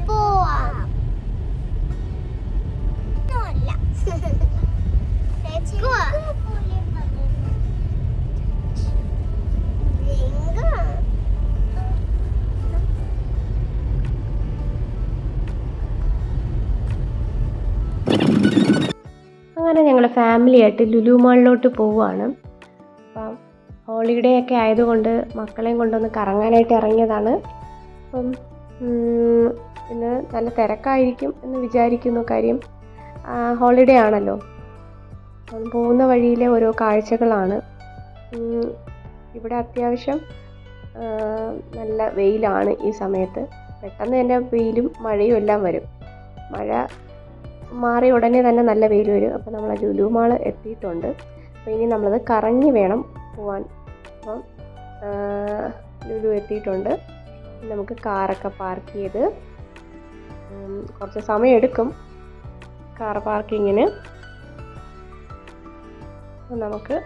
പോവാം. അങ്ങനെ ഞങ്ങൾ ഫാമിലി ആയിട്ട് ലുലു മാളിലോട്ട് പോവുകയാണ്. അപ്പം ഹോളിഡേ ഒക്കെ ആയതുകൊണ്ട് മക്കളെയും കൊണ്ടൊന്ന് കറങ്ങാനായിട്ട് ഇറങ്ങിയതാണ്. അപ്പം ഇന്ന് നല്ല തിരക്കായിരിക്കും എന്ന് വിചാരിക്കുന്നു. കാര്യം ഹോളിഡേ ആണല്ലോ. അപ്പം പോകുന്ന വഴിയിലെ ഓരോ കാഴ്ചകളാണ്. ഇവിടെ അത്യാവശ്യം നല്ല വെയിലാണ് ഈ സമയത്ത്. പെട്ടെന്ന് തന്നെ വെയിലും മഴയും എല്ലാം വരും. മഴ മാറി ഉടനെ തന്നെ നല്ല വെയിൽ വരും. അപ്പോൾ നമ്മൾ ലുലു മാൾ എത്തിയിട്ടുണ്ട്. അപ്പോൾ ഇനി നമ്മളത് കറങ്ങി വേണം പോവാൻ. അപ്പം ലുലു എത്തിയിട്ടുണ്ട്. നമുക്ക് കാറൊക്കെ പാർക്ക് ചെയ്ത് കുറച്ച് സമയം എടുക്കും കാർ പാർക്കിങ്ങിന്. നമുക്ക്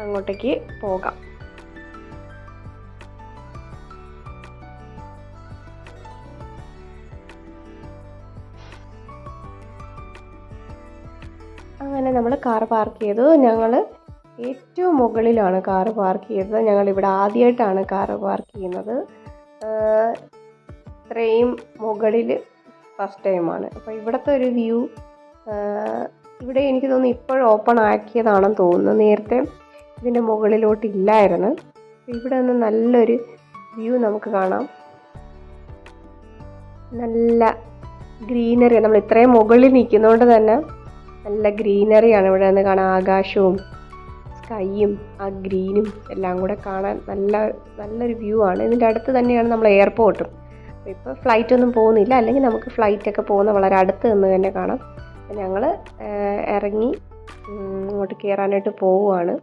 അങ്ങോട്ടേക്ക് പോകാം. അങ്ങനെ നമ്മൾ കാർ പാർക്ക് ചെയ്തു. ഞങ്ങൾ ഏറ്റവും മുകളിലാണ് കാർ പാർക്ക് ചെയ്തത്. ഞങ്ങളിവിടെ ആദ്യമായിട്ടാണ് കാർ പാർക്ക് ചെയ്യുന്നത്. ഇത്രയും മുകളിൽ ഫസ്റ്റ് ടൈമാണ്. അപ്പോൾ ഇവിടുത്തെ ഒരു വ്യൂ ഇവിടെ എനിക്ക് തോന്നുന്നു ഇപ്പോഴും ഓപ്പൺ ആക്കിയതാണെന്ന് തോന്നുന്നു. നേരത്തെ ഇതിൻ്റെ മുകളിലോട്ട് ഇല്ലായിരുന്നു. ഇവിടെ നിന്ന് നല്ലൊരു വ്യൂ നമുക്ക് കാണാം. നല്ല ഗ്രീനറി, നമ്മൾ ഇത്രയും മുകളിൽ നിൽക്കുന്നതുകൊണ്ട് തന്നെ നല്ല ഗ്രീനറിയാണ് ഇവിടെ നിന്ന് കാണാൻ. ആകാശവും സ്കൈയും ആ ഗ്രീനും എല്ലാം കൂടെ കാണാൻ നല്ലൊരു വ്യൂ ആണ്. ഇതിൻ്റെ അടുത്ത് തന്നെയാണ് നമ്മൾ എയർപോർട്ടും. അപ്പോൾ ഇപ്പോൾ ഫ്ലൈറ്റൊന്നും പോകുന്നില്ല, അല്ലെങ്കിൽ നമുക്ക് ഫ്ലൈറ്റൊക്കെ പോകുന്ന വളരെ അടുത്ത് നിന്ന് തന്നെ കാണാം. ഞങ്ങൾ ഇറങ്ങി ഇങ്ങോട്ട് കയറാനായിട്ട് പോവുകയാണ്.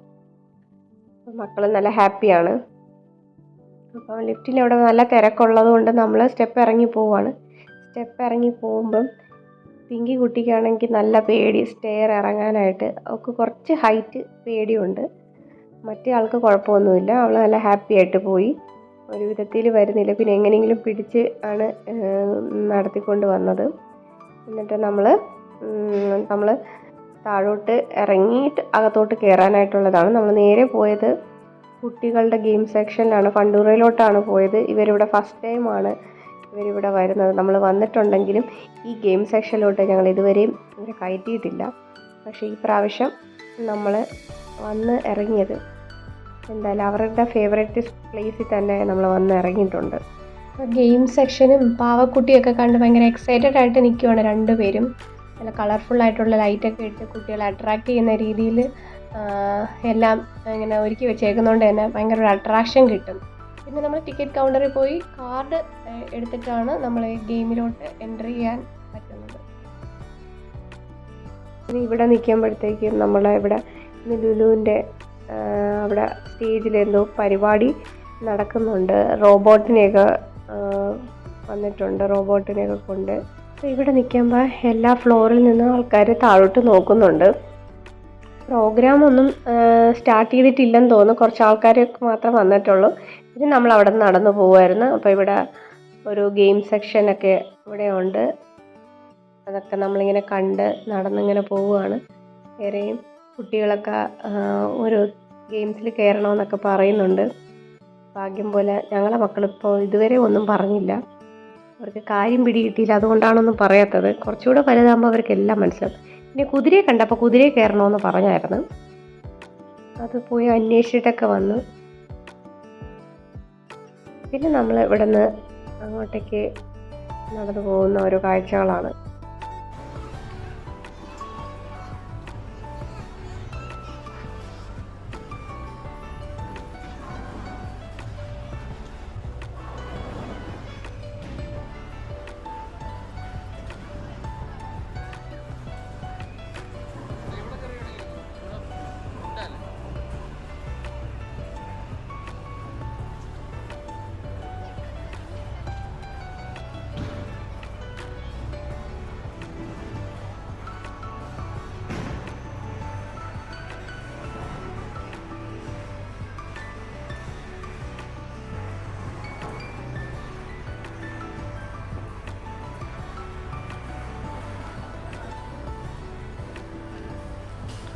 മക്കൾ നല്ല ഹാപ്പിയാണ്. അപ്പോൾ ലിഫ്റ്റിൽ അവിടെ നല്ല തിരക്കുള്ളത് കൊണ്ട് നമ്മൾ സ്റ്റെപ്പ് ഇറങ്ങി പോവുകയാണ്. സ്റ്റെപ്പ് ഇറങ്ങി പോകുമ്പം പിങ്കി കുട്ടിക്കാണെങ്കിൽ നല്ല പേടി സ്റ്റെയർ ഇറങ്ങാനായിട്ട്. അവൾക്ക് കുറച്ച് ഹൈറ്റ് പേടിയുണ്ട്. മറ്റേ ആൾക്ക് കുഴപ്പമൊന്നുമില്ല. അവൾ നല്ല ഹാപ്പി ആയിട്ട് പോയി. ഒരു വിധത്തിൽ വരുന്നില്ല. പിന്നെ എങ്ങനെയെങ്കിലും പിടിച്ച് ആണ് നടത്തിക്കൊണ്ട് വന്നത്. എന്നിട്ട് നമ്മൾ താഴോട്ട് ഇറങ്ങിയിട്ട് അകത്തോട്ട് കയറാനായിട്ടുള്ളതാണ്. നമ്മൾ നേരെ പോയത് കുട്ടികളുടെ ഗെയിം സെക്ഷനിലാണ്, ഫണ്ടൂറയിലോട്ടാണ് പോയത്. ഇവരിവിടെ ഫസ്റ്റ് ടൈമാണ് ഇവരിവിടെ വരുന്നത്. നമ്മൾ വന്നിട്ടുണ്ടെങ്കിലും ഈ ഗെയിം സെക്ഷനിലോട്ട് ഞങ്ങൾ ഇതുവരെയും ഇവരെ കയറ്റിയിട്ടില്ല. പക്ഷേ ഈ പ്രാവശ്യം നമ്മൾ വന്ന് ഇറങ്ങിയത് എന്തായാലും അവരുടെ ഫേവറേറ്റ് പ്ലേസിൽ തന്നെ നമ്മൾ വന്ന് ഇറങ്ങിയിട്ടുണ്ട്. ഗെയിം സെക്ഷനും പാവക്കുട്ടിയൊക്കെ കണ്ട് ഭയങ്കര എക്സൈറ്റഡ് ആയിട്ട് നിൽക്കുവാണ് രണ്ടുപേരും. നല്ല കളർഫുള്ളായിട്ടുള്ള ലൈറ്റൊക്കെ ഇട്ട് കുട്ടികളെ അട്രാക്റ്റ് ചെയ്യുന്ന രീതിയിൽ എല്ലാം ഇങ്ങനെ ഒരുക്കി വെച്ചേക്കുന്നതുകൊണ്ട് തന്നെ ഭയങ്കര ഒരു അട്രാക്ഷൻ കിട്ടും. പിന്നെ നമ്മൾ ടിക്കറ്റ് കൗണ്ടറിൽ പോയി കാർഡ് എടുത്തിട്ടാണ് നമ്മൾ ഈ ഗെയിമിലോട്ട് എൻട്രി ചെയ്യാൻ പറ്റുന്നത്. ഇനി ഇവിടെ നിൽക്കുമ്പോഴത്തേക്കും ഇവിടെ ലുലുവിൻ്റെ അവിടെ സ്റ്റേജിൽ എന്തോ പരിപാടി നടക്കുന്നുണ്ട്. റോബോട്ടിനെയൊക്കെ വന്നിട്ടുണ്ട്, റോബോട്ടിനെയൊക്കെ കൊണ്ട്. ഇവിടെ നിൽക്കുമ്പോൾ എല്ലാ ഫ്ലോറിൽ നിന്നും ആൾക്കാർ താഴോട്ട് നോക്കുന്നുണ്ട്. പ്രോഗ്രാമൊന്നും സ്റ്റാർട്ട് ചെയ്തിട്ടില്ലെന്ന് തോന്നുന്നു. കുറച്ച് ആൾക്കാരൊക്കെ മാത്രം വന്നിട്ടുള്ളൂ. ഇത് നമ്മൾ അവിടെ നിന്ന് നടന്നു പോകുമായിരുന്നു. അപ്പോൾ ഇവിടെ ഒരു ഗെയിം സെക്ഷനൊക്കെ ഇവിടെ ഉണ്ട്. അതൊക്കെ നമ്മളിങ്ങനെ കണ്ട് നടന്നിങ്ങനെ പോവുകയാണ്. വേറെയും കുട്ടികളൊക്കെ ഓരോ ഗെയിംസിൽ കയറണമെന്നൊക്കെ പറയുന്നുണ്ട്. ഭാഗ്യം പോലെ ഞങ്ങളെ മക്കളിപ്പോൾ ഇതുവരെ ഒന്നും പറഞ്ഞില്ല. അവർക്ക് കാര്യം പിടികിട്ടിയില്ല, അതുകൊണ്ടാണൊന്നും പറയാത്തത്. കുറച്ചുകൂടെ വലുതാകുമ്പോൾ അവർക്ക് എല്ലാം മനസ്സിലാവും. പിന്നെ കുതിരയെ കണ്ടപ്പോൾ കുതിരയെ കയറണമെന്ന് പറഞ്ഞായിരുന്നു. അത് പോയി അന്വേഷിച്ചിട്ടൊക്കെ വന്നു. പിന്നെ നമ്മൾ ഇവിടെ നിന്ന് അങ്ങോട്ടേക്ക് നടന്നു പോകുന്ന ഓരോ കാഴ്ചകളാണ്.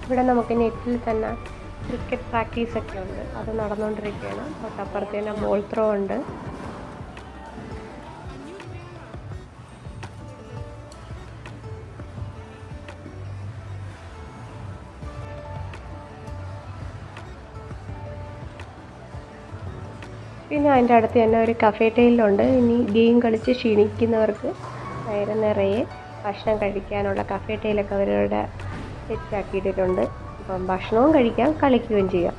ഇവിടെ നമുക്ക് നെറ്റിൽ തന്നെ ക്രിക്കറ്റ് പ്രാക്ടീസൊക്കെ ഉണ്ട്, അത് നടന്നുകൊണ്ടിരിക്കുകയാണ്. തൊട്ടപ്പുറത്ത് തന്നെ ബോൾ ത്രോ ഉണ്ട്. പിന്നെ അതിൻ്റെ അടുത്ത് തന്നെ ഒരു കഫേറ്റെയിലുണ്ട്. ഇനി ഗെയിം കളിച്ച് ക്ഷീണിക്കുന്നവർക്ക് വയറ് നിറയെ ഭക്ഷണം കഴിക്കാനുള്ള കഫേറ്റെയിലൊക്കെ അവരുടെ സെറ്റാക്കിയിട്ടിട്ടുണ്ട്. അപ്പം ഭക്ഷണവും കഴിക്കാം, കളിക്കുകയും ചെയ്യാം.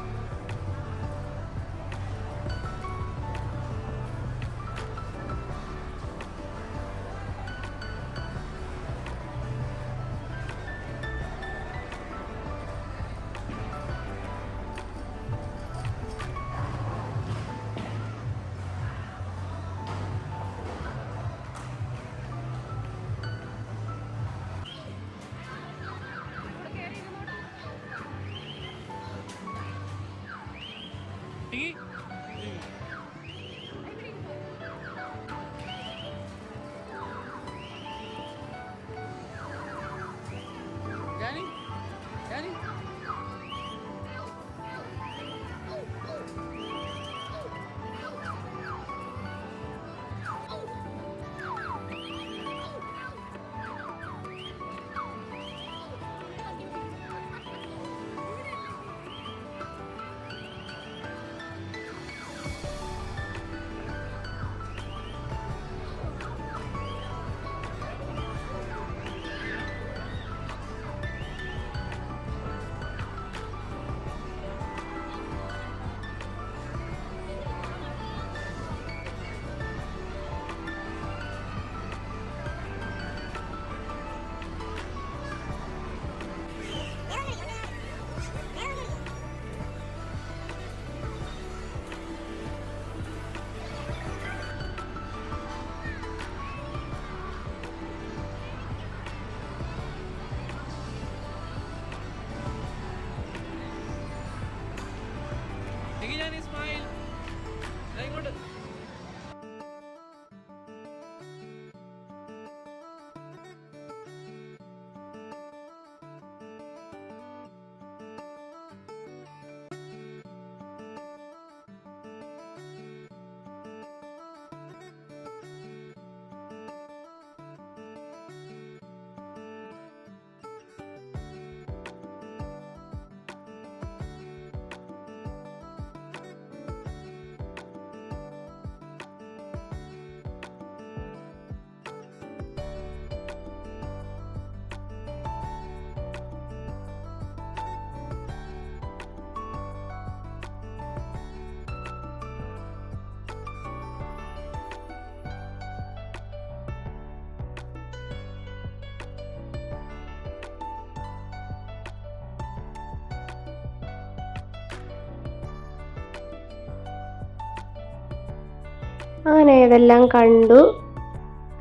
അങ്ങനെ ഇതെല്ലാം കണ്ടു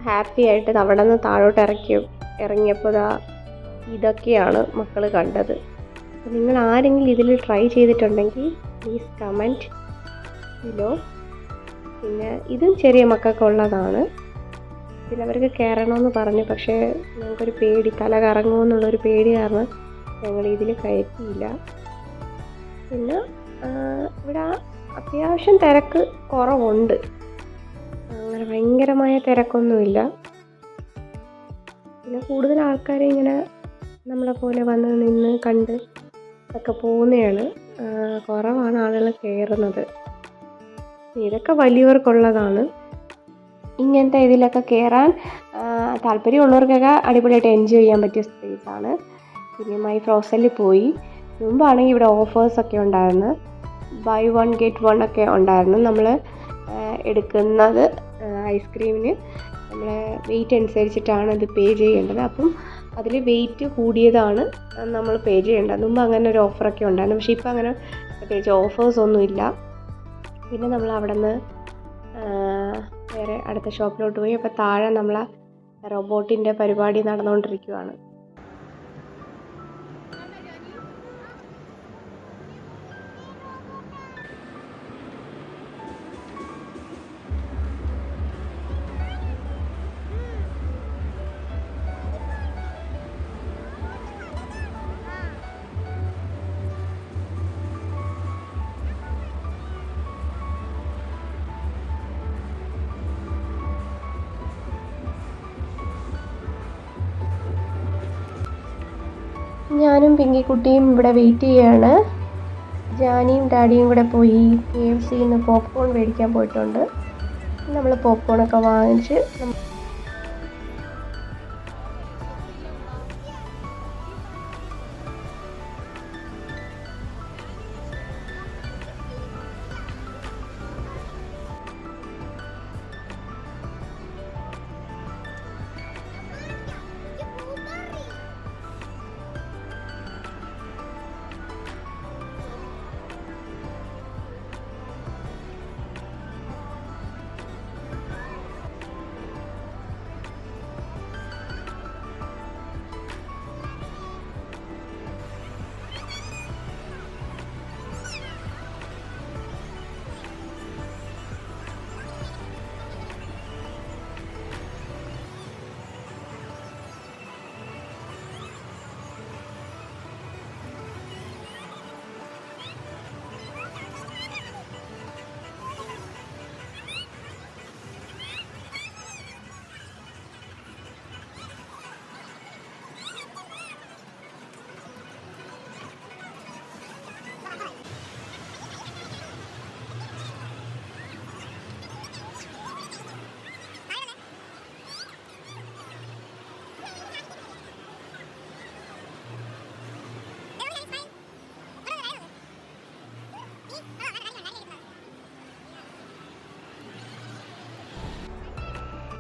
ഹാപ്പി ആയിട്ട് അവിടെ നിന്ന് താഴോട്ട് ഇറങ്ങിയപ്പോൾ ഇതൊക്കെയാണ് മക്കൾ കണ്ടത്. നിങ്ങൾ ആരെങ്കിലും ഇതിൽ ട്രൈ ചെയ്തിട്ടുണ്ടെങ്കിൽ പ്ലീസ് കമൻറ്റ് ബിലോ. പിന്നെ ഇതും ചെറിയ മക്കൾക്കുള്ളതാണ്. ഇതിലവർക്ക് കയറണമെന്ന് പറഞ്ഞു, പക്ഷേ ഞങ്ങൾക്കൊരു പേടി, തല കറങ്ങുമെന്നുള്ളൊരു പേടി കാരണം ഞങ്ങൾ ഇതിൽ കയറ്റിയില്ല. പിന്നെ ഇവിടെ അത്യാവശ്യം തിരക്ക് കുറവുണ്ട്, അങ്ങനെ ഭയങ്കരമായ തിരക്കൊന്നുമില്ല. പിന്നെ കൂടുതൽ ആൾക്കാർ ഇങ്ങനെ നമ്മളെ പോലെ വന്ന് നിന്ന് കണ്ട് ഒക്കെ പോകുന്നതാണ്, കുറവാണ് ആളുകൾ കയറുന്നത്. ഇതൊക്കെ വലിയവർക്കുള്ളതാണ്. ഇങ്ങനത്തെ ഇതിലൊക്കെ കയറാൻ താല്പര്യമുള്ളവർക്കൊക്കെ അടിപൊളിയായിട്ട് എൻജോയ് ചെയ്യാൻ പറ്റിയ സ്പേസാണ്. പിന്നെ മൈ ഫ്രോസനിൽ പോയി. മുമ്പാണെങ്കിൽ ഇവിടെ ഓഫേഴ്സൊക്കെ ഉണ്ടായിരുന്നു, ബൈ 1 get 1 ഒക്കെ ഉണ്ടായിരുന്നു. നമ്മൾ എടുക്കുന്നത് ഐസ്ക്രീമിന് നമ്മളെ വെയിറ്റ് അനുസരിച്ചിട്ടാണ് ഇത് പേ ചെയ്യേണ്ടത്. അപ്പം അതിൽ വെയിറ്റ് കൂടിയതാണ് നമ്മൾ പേ ചെയ്യേണ്ടത്. മുമ്പ് അങ്ങനെ ഒരു ഓഫറൊക്കെ ഉണ്ടായിരുന്നു, പക്ഷേ ഇപ്പം അങ്ങനെ പ്രത്യേകിച്ച് ഓഫേഴ്സൊന്നുമില്ല. പിന്നെ നമ്മൾ അവിടെ നിന്ന് വേറെ അടുത്ത ഷോപ്പിലോട്ട് പോയി. അപ്പോൾ താഴെ നമ്മളെ റോബോട്ടിൻ്റെ പരിപാടി നടന്നുകൊണ്ടിരിക്കുകയാണ്. ഞാനും പിങ്കിക്കുട്ടിയും ഇവിടെ വെയിറ്റ് ചെയ്യാണ്. ജാനിയും ഡാഡിയും കൂടെ പോയി KFCന്ന് പോപ്കോൺ മേടിക്കാൻ പോയിട്ടുണ്ട്. നമ്മൾ പോപ്കോണൊക്കെ വാങ്ങിച്ച്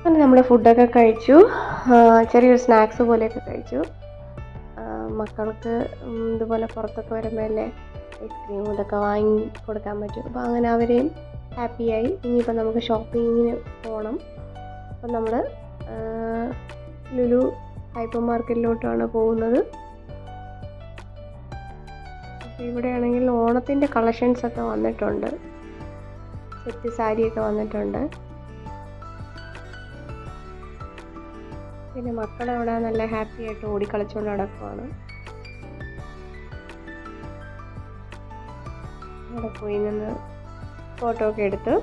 അങ്ങനെ നമ്മൾ ഫുഡൊക്കെ കഴിച്ചു. ചെറിയൊരു സ്നാക്സ് പോലെയൊക്കെ കഴിച്ചു. മക്കൾക്ക് ഇതുപോലെ പുറത്തൊക്കെ വരുമ്പോൾ അല്ലേ ഐസ്ക്രീം ഇതൊക്കെ വാങ്ങി കൊടുക്കാൻ പറ്റും. അപ്പോൾ അങ്ങനെ അവരെയും ഹാപ്പിയായി. ഇനിയിപ്പോൾ നമുക്ക് ഷോപ്പിങ്ങിന് പോകണം. അപ്പം നമ്മൾ ലുലു ഹൈപ്പർ മാർക്കറ്റിലോട്ടാണ് പോകുന്നത്. അപ്പോൾ ഇവിടെയാണെങ്കിൽ ഓണത്തിൻ്റെ കളക്ഷൻസൊക്കെ വന്നിട്ടുണ്ട്. സെറ്റ് സാരിയൊക്കെ വന്നിട്ടുണ്ട്. പിന്നെ മക്കളവിടെ നല്ല ഹാപ്പി ആയിട്ട് ഓടിക്കളിച്ചുകൊണ്ട് നടക്കുവാണ്. അവിടെ പോയി നിന്ന് ഫോട്ടോ ഒക്കെ എടുത്ത്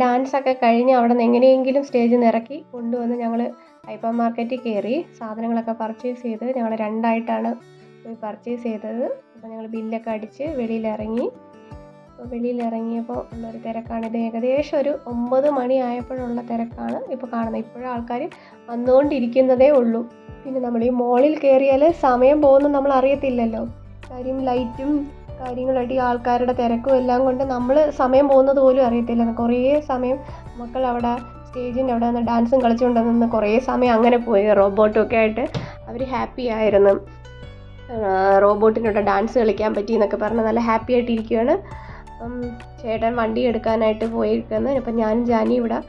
ഡാൻസൊക്കെ കഴിഞ്ഞ് അവിടെ നിന്ന് എങ്ങനെയെങ്കിലും സ്റ്റേജിൽ നിന്ന് ഇറക്കി കൊണ്ടുവന്ന് ഞങ്ങൾ ഹൈപ്പർ മാർക്കറ്റിൽ കയറി സാധനങ്ങളൊക്കെ പർച്ചേസ് ചെയ്ത് ഞങ്ങൾ 2ആയിട്ടാണ് പോയി പർച്ചേസ് ചെയ്തത്. അപ്പോൾ ഞങ്ങൾ ബില്ലൊക്കെ അടിച്ച് വെളിയിലിറങ്ങി. വെളിയിലിറങ്ങിയപ്പോൾ ഉള്ളൊരു തിരക്കാണ്. ഇത് ഏകദേശം ഒരു 9 മണി ആയപ്പോഴുള്ള തിരക്കാണ് ഇപ്പോൾ കാണുന്നത്. ഇപ്പോഴും ആൾക്കാർ വന്നുകൊണ്ടിരിക്കുന്നതേ ഉള്ളൂ. പിന്നെ നമ്മൾ ഈ മോളിൽ കയറിയാൽ സമയം പോകുന്നത് നമ്മൾ അറിയത്തില്ലല്ലോ. കാര്യം ലൈറ്റും കാര്യങ്ങളായിട്ട് ഈ ആൾക്കാരുടെ തിരക്കും എല്ലാം കൊണ്ട് നമ്മൾ സമയം പോകുന്നത് പോലും അറിയത്തില്ല. കുറേ സമയം മക്കൾ അവിടെ സ്റ്റേജിൻ്റെ അവിടെ നിന്ന് ഡാൻസും കളിച്ചുകൊണ്ട് നിന്ന് കുറേ സമയം അങ്ങനെ പോയി. റോബോട്ടൊക്കെ ആയിട്ട് അവർ ഹാപ്പി ആയിരുന്നു. റോബോട്ടിനോട് ഡാൻസ് കളിക്കാൻ പറ്റി എന്നൊക്കെ പറഞ്ഞ് നല്ല ഹാപ്പി ആയിട്ടിരിക്കുകയാണ്. അപ്പം ചേട്ടൻ വണ്ടി എടുക്കാനായിട്ട് പോയിരിക്കുന്നത്. അപ്പം ഞാനും ജാനി ഇവിടെ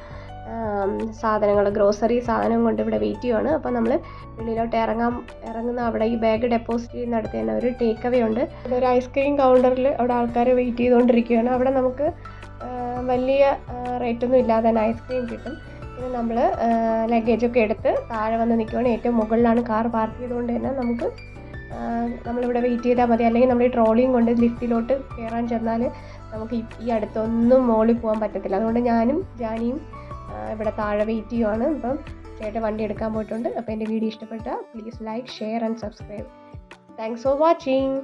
സാധനങ്ങൾ ഗ്രോസറി സാധനം കൊണ്ട് ഇവിടെ വെയിറ്റ് ചെയ്യുവാണ്. അപ്പോൾ നമ്മൾ വെളിയിലോട്ട് ഇറങ്ങുന്ന അവിടെ ഈ ബാഗ് ഡെപ്പോസിറ്റ് ചെയ്യുന്നിടത്ത് തന്നെ ഒരു ടേക്ക് അവേ ഉണ്ട്. ഒരു ഐസ്ക്രീം കൗണ്ടറിൽ അവിടെ ആൾക്കാർ വെയിറ്റ് ചെയ്തുകൊണ്ടിരിക്കുകയാണ്. അവിടെ നമുക്ക് വലിയ റേറ്റൊന്നും ഇല്ലാതെ തന്നെ ഐസ്ക്രീം കിട്ടും. പിന്നെ നമ്മൾ ലഗേജൊക്കെ എടുത്ത് താഴെ വന്ന് നിൽക്കുകയാണ്. ഏറ്റവും മുകളിലാണ് കാർ പാർക്ക് ചെയ്തുകൊണ്ട് തന്നെ നമ്മളിവിടെ വെയിറ്റ് ചെയ്താൽ മതി. അല്ലെങ്കിൽ നമ്മൾ ഈ ട്രോളിയും കൊണ്ട് ലിഫ്റ്റിലോട്ട് കയറാൻ ചെന്നാൽ നമുക്ക് ഈ അടുത്തൊന്നും മോളിൽ പോകാൻ പറ്റത്തില്ല. അതുകൊണ്ട് ഞാനും ജാനിയും ഇവിടെ താഴെ വെയിറ്റ് ചെയ്യുവാണ്. അപ്പം ചേട്ടൻ വണ്ടി എടുക്കാൻ പോയിട്ടുണ്ട്. അപ്പോൾ എൻ്റെ വീഡിയോ ഇഷ്ടപ്പെട്ടാൽ please like, share and subscribe. Thanks for watching.